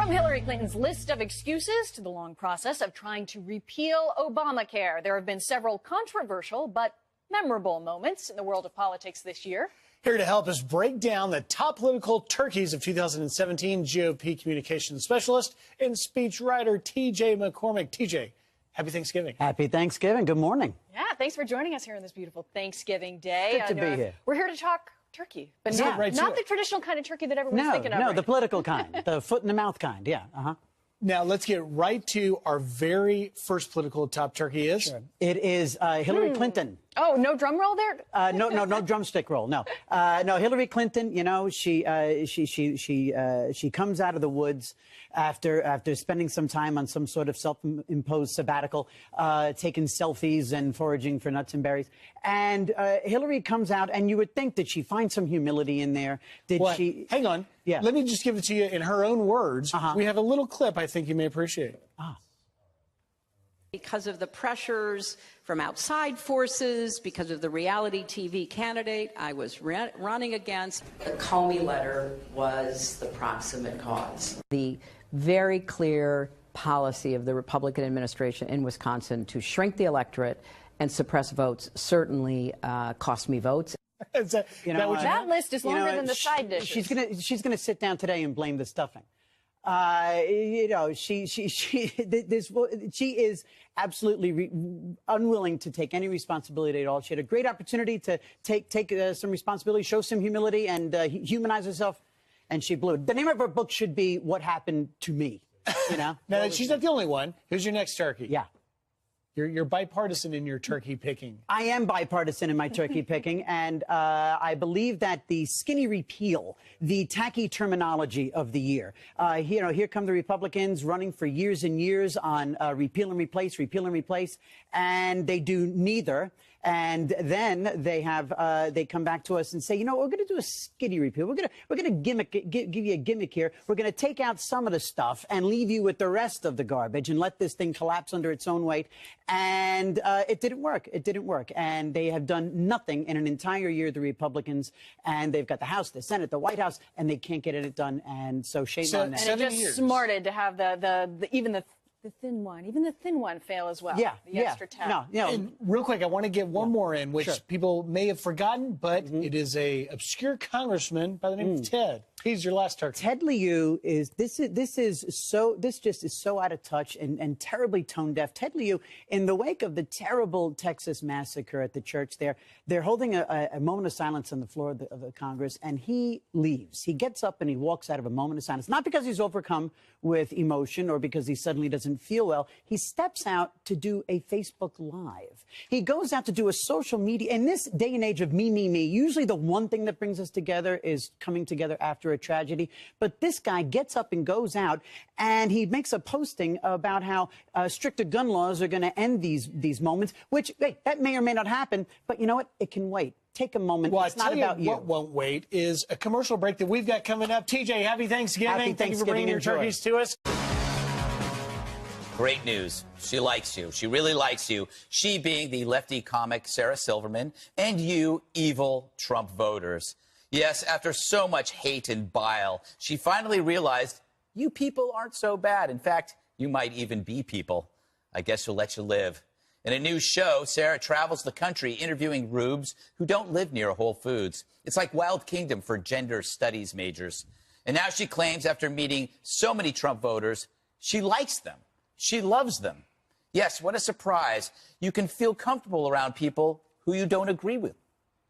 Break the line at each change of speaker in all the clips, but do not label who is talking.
From Hillary Clinton's list of excuses to the long process of trying to repeal Obamacare, there have been several controversial but memorable moments in the world of politics this year.
Here to help us break down the top political turkeys of 2017, GOP communications specialist and speechwriter TJ McCormick. TJ, happy Thanksgiving.
Happy Thanksgiving. Good morning.
Yeah, thanks for joining us here on this beautiful Thanksgiving day.
Good to be here.
We're here to talk turkey, but
Yeah,
not the traditional kind of turkey that everyone's thinking of.
No,
right?
the political kind, the foot in the mouth kind. Yeah.
Now, let's get right to our very first political top turkey is.
Sure. It is Hillary Clinton.
Oh, no drum roll there?
No drumstick roll. No, Hillary Clinton. You know, she comes out of the woods after spending some time on some sort of self-imposed sabbatical, taking selfies and foraging for nuts and berries. And Hillary comes out, and you would think that she finds some humility in there. Did she?
Hang on.
Yeah.
Let me just give it to you in her own words. We have a little clip I think you may appreciate.
Because of the pressures from outside forces, because of the reality TV candidate I was running against, the Comey letter was the proximate cause. The very clear policy of the Republican administration in Wisconsin to shrink the electorate and suppress votes certainly cost me votes.
That list is longer than the side dishes.
She's gonna sit down today and blame the stuffing. She is absolutely unwilling to take any responsibility at all. She had a great opportunity to take some responsibility, show some humility, and humanize herself, and she blew it. The name of her book should be "What Happened to Me." You know.
Now, she's not the only one. Who's your next turkey?
Yeah.
You're bipartisan in your turkey picking.
I am bipartisan in my turkey picking, and I believe that the skinny repeal, the tacky terminology of the year, here come the Republicans running for years and years on repeal and replace, and they do neither. And then they come back to us and say, we're going to do a skinny repeal. We're going to give you a gimmick here. We're going to take out some of the stuff and leave you with the rest of the garbage and let this thing collapse under its own weight. And it didn't work. It didn't work. And they have done nothing in an entire year, the Republicans. And they've got the House, the Senate, the White House, and they can't get it done. And so shame on them.
And it just smarted to have even the thin one fail as well.
Yeah,
the extra tap.
No.
And real quick, I want to get one more in, which people may have forgotten, but it is a obscure congressman by the name of Ted. He's your last turkey.
Ted Lieu is this just is so out of touch and terribly tone deaf. Ted Lieu, in the wake of the terrible Texas massacre at the church there, they're holding a moment of silence on the floor of the Congress, and he leaves. He gets up and he walks out of a moment of silence, not because he's overcome with emotion or because he suddenly doesn't feel well. He steps out to do a Facebook Live. He goes out to do a social media. In this day and age of me, usually the one thing that brings us together is coming together after a tragedy. But this guy gets up and goes out, and he makes a posting about how stricter gun laws are going to end these moments, which, hey, that may or may not happen. But you know what? It can wait. Take a moment.
Well,
it's not about you.
What won't wait is a commercial break that we've got coming up. TJ, happy Thanksgiving.
Happy
Thank you for bringing your turkeys to us.
Great news. She likes you. She really likes you. She being the lefty comic Sarah Silverman, and you evil Trump voters. Yes, after so much hate and bile, she finally realized you people aren't so bad. In fact, you might even be people. I guess she'll let you live. In a new show, Sarah travels the country interviewing rubes who don't live near Whole Foods. It's like Wild Kingdom for gender studies majors. And now she claims after meeting so many Trump voters, she likes them. She loves them. Yes, what a surprise. You can feel comfortable around people who you don't agree with.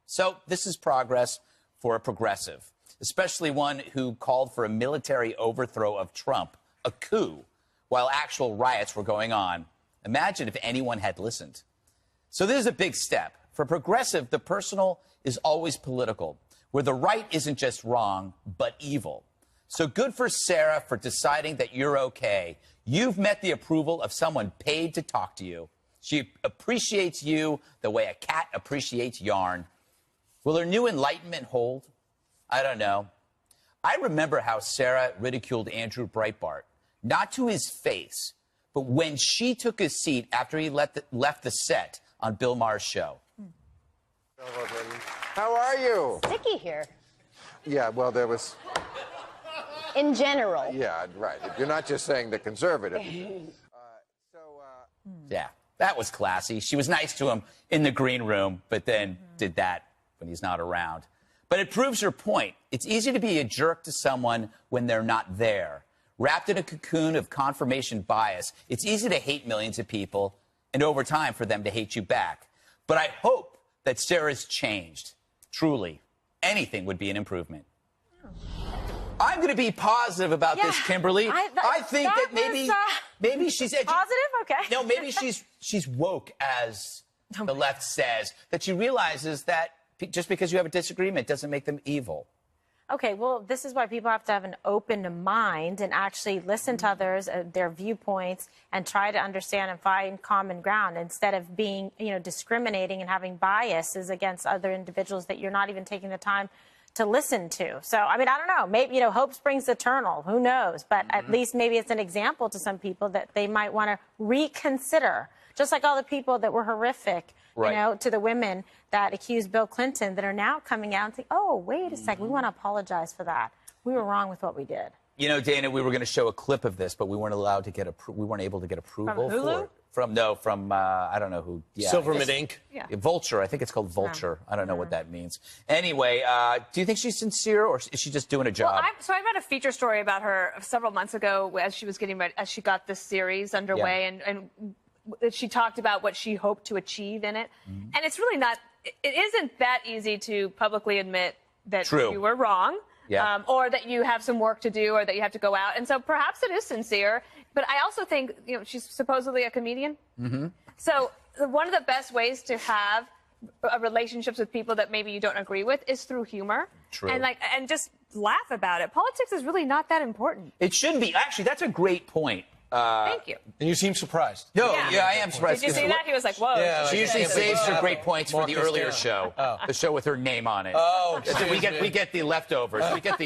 So this is progress for a progressive, especially one who called for a military overthrow of Trump, a coup, while actual riots were going on. Imagine if anyone had listened. So this is a big step. For progressive, the personal is always political, where the right isn't just wrong, but evil. So good for Sarah for deciding that you're okay. You've met the approval of someone paid to talk to you. She appreciates you the way a cat appreciates yarn. Will her new enlightenment hold? I don't know. I remember how Sarah ridiculed Andrew Breitbart, not to his face, but when she took his seat after he left the set on Bill Maher's show.
How are you?
Sticky here.
Yeah, well, there was... in general.
Yeah, right. You're not just saying the conservative.
Yeah, that was classy. She was nice to him in the green room, but then did that when he's not around. But it proves her point. It's easy to be a jerk to someone when they're not there. Wrapped in a cocoon of confirmation bias, it's easy to hate millions of people and over time for them to hate you back. But I hope that Sarah's changed. Truly, anything would be an improvement. I'm going to be positive about this, Kimberly. I think that maybe she's
positive. Okay.
No, maybe she's woke, as the left says. That she realizes that just because you have a disagreement doesn't make them evil.
Okay, well, this is why people have to have an open mind and actually listen to others, their viewpoints, and try to understand and find common ground instead of being, discriminating and having biases against other individuals that you're not even taking the time to listen to. So, I don't know. Maybe, hope springs eternal. Who knows? But at least maybe it's an example to some people that they might want to reconsider. Just like all the people that were horrific, to the women that accused Bill Clinton that are now coming out and saying, oh, wait a second, we want to apologize for that. We were wrong with what we did.
Dana, we were going to show a clip of this, but we weren't allowed to get we weren't able to get approval
From Hulu?
for it. From I don't know who. Yeah,
Silverman Inc.
Yeah. Vulture. I think it's called Vulture. I don't know what that means. Anyway, do you think she's sincere or is she just doing a job?
Well, I read a feature story about her several months ago as she was getting ready, as she got this series underway, and she talked about what she hoped to achieve in it. And it's really not. It isn't that easy to publicly admit that you were wrong.
Yeah.
Or that you have some work to do, or that you have to go out. And so perhaps it is sincere. But I also think, she's supposedly a comedian. So one of the best ways to have relationships with people that maybe you don't agree with is through humor.
True.
And just laugh about it. Politics is really not that important.
It shouldn't be. Actually, that's a great point.
Thank you.
And you seem surprised.
No, yeah, I am surprised.
Did you see that? He was like, whoa.
Yeah,
She usually saves her great points for the earlier show,
Oh.
the show with her name on it.
Oh,
we get the leftovers. We get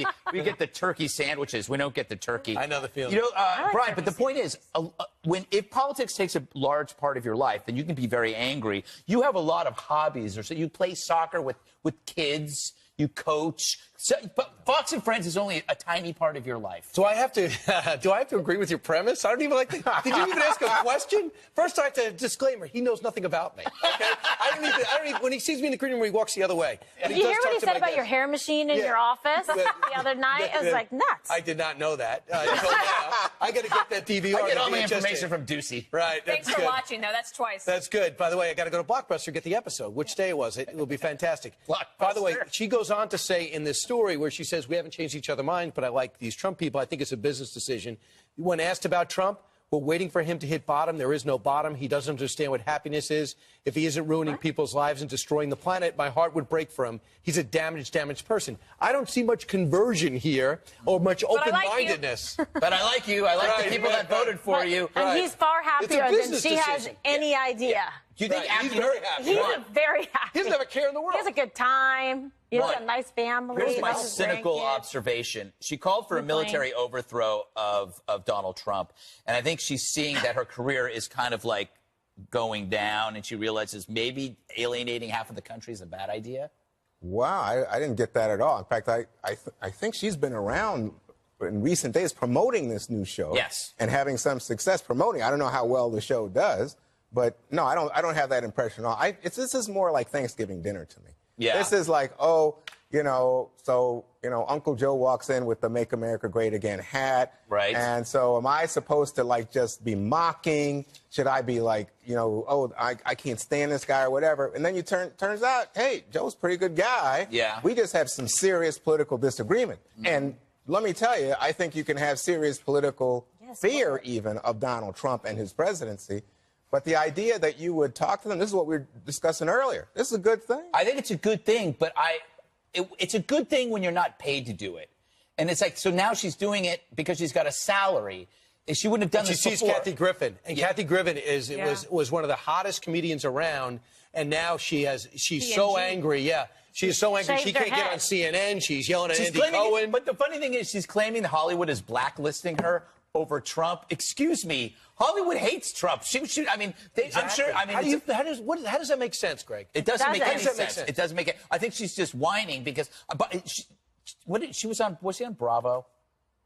the turkey sandwiches. We don't get the turkey.
I know the feeling.
Brian. But the point is, if politics takes a large part of your life, then you can be very angry. You have a lot of hobbies, or so you play soccer with kids. You coach. So, but Fox and Friends is only a tiny part of your life.
Do I have to agree with your premise? I don't even Did you even ask a question? First, I have to disclaimer. He knows nothing about me. Okay. I don't even. When he sees me in the green room, he walks the other way.
Did you hear what he said about your hair machine in your office the other night? It was like nuts.
I did not know that. I got to get that DVR.
I get all my information from Ducey.
Right.
Thanks for watching, though. That's twice.
That's good. By the way, I got to go to Blockbuster to get the episode. Which day was it? It will be fantastic. By the way, she goes on to say in this story where she says, we haven't changed each other's minds, but I like these Trump people. I think it's a business decision. When asked about Trump, we're waiting for him to hit bottom. There is no bottom. He doesn't understand what happiness is. If he isn't ruining people's lives and destroying the planet, my heart would break for him. He's a damaged person. I don't see much conversion here or much open-mindedness.
But I like you. I like the people that voted for you.
And he's far happier than she has any idea.
Do you think
he's very happy?
He's very happy.
He doesn't have a care in the world.
He has a good time. He has a nice family.
Here's my
loves his
cynical
grandkids.
observation. She called for a military overthrow of Donald Trump. And I think she's seeing that her career is kind of like going down. And she realizes maybe alienating half of the country is a bad idea.
Wow, I didn't get that at all. In fact, I think she's been around in recent days promoting this new show.
Yes.
And having some success promoting. I don't know how well the show does, but no, I don't have that impression at all. This is more like Thanksgiving dinner to me.
Yeah.
This is like, Uncle Joe walks in with the Make America Great Again hat.
Right.
And so am I supposed to just be mocking? Should I be like, I can't stand this guy or whatever? And then turns out, hey, Joe's a pretty good guy.
Yeah.
We just have some serious political disagreement. And let me tell you, I think you can have serious political fear even of Donald Trump and his presidency. But the idea that you would talk to them, this is what we were discussing earlier. This is a good thing.
I think it's a good thing, but it's a good thing when you're not paid to do it. And it's like, so now she's doing it because she's got a salary. She wouldn't have done this before.
She sees Kathy Griffin, and Kathy Griffin was one of the hottest comedians around, and now she's so angry. Yeah, she is so angry. She can't get on CNN. She's yelling at Andy Cohen.
But the funny thing is, she's claiming that Hollywood is blacklisting her over Trump. Excuse me, Hollywood hates Trump. I'm sure. I mean,
how does that make sense, Greg?
It doesn't make any sense. It doesn't make it. I think she's just whining because. She was on. Was she on Bravo?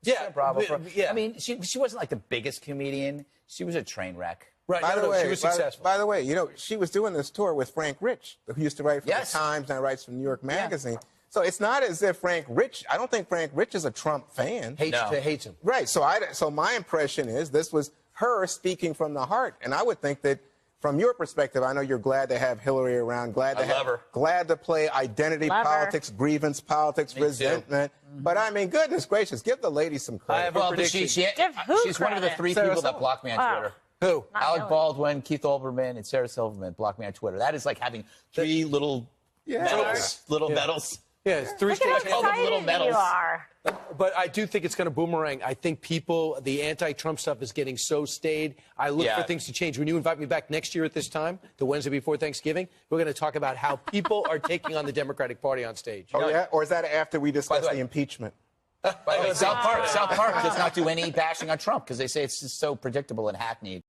Yeah,
Bravo.
yeah.
I mean, she wasn't like the biggest comedian. She was a train wreck.
Right.
By
No,
the way,
she was successful.
By the way, you know, she was doing this tour with Frank Rich, who used to write for
Yes.
the Times and writes for New York Magazine. So it's not as if Frank Rich, I don't think Frank Rich is a Trump fan.
Hates him.
Right. So my impression is this was her speaking from the heart. And I would think that from your perspective, I know you're glad to have Hillary around, glad to play identity
Love her.
politics, grievance politics, resentment. But I mean, goodness gracious, give the lady some credit.
I have a
Well, but
prediction.
Give who
she's one of the
credit?
3
Sarah
people that
Silverman.
blocked me on
Wow.
Twitter.
Who?
Not
Alec
Hillary.
Baldwin, Keith Olbermann, and Sarah Silverman blocked me on Twitter. That is like having 3 little medals. Little medals.
Yeah, it's 3
Look at
states.
how
call them little
excited
medals.
you are.
But I do think it's going to boomerang. I think the anti-Trump stuff is getting so staid. I look for things to change. When you invite me back next year at this time, the Wednesday before Thanksgiving, we're going to talk about how people are taking on the Democratic Party on stage.
Oh, yeah? Or is that after we discuss
By the way-
the impeachment?
By the way, South Park does not do any bashing on Trump because they say it's just so predictable and hackneyed.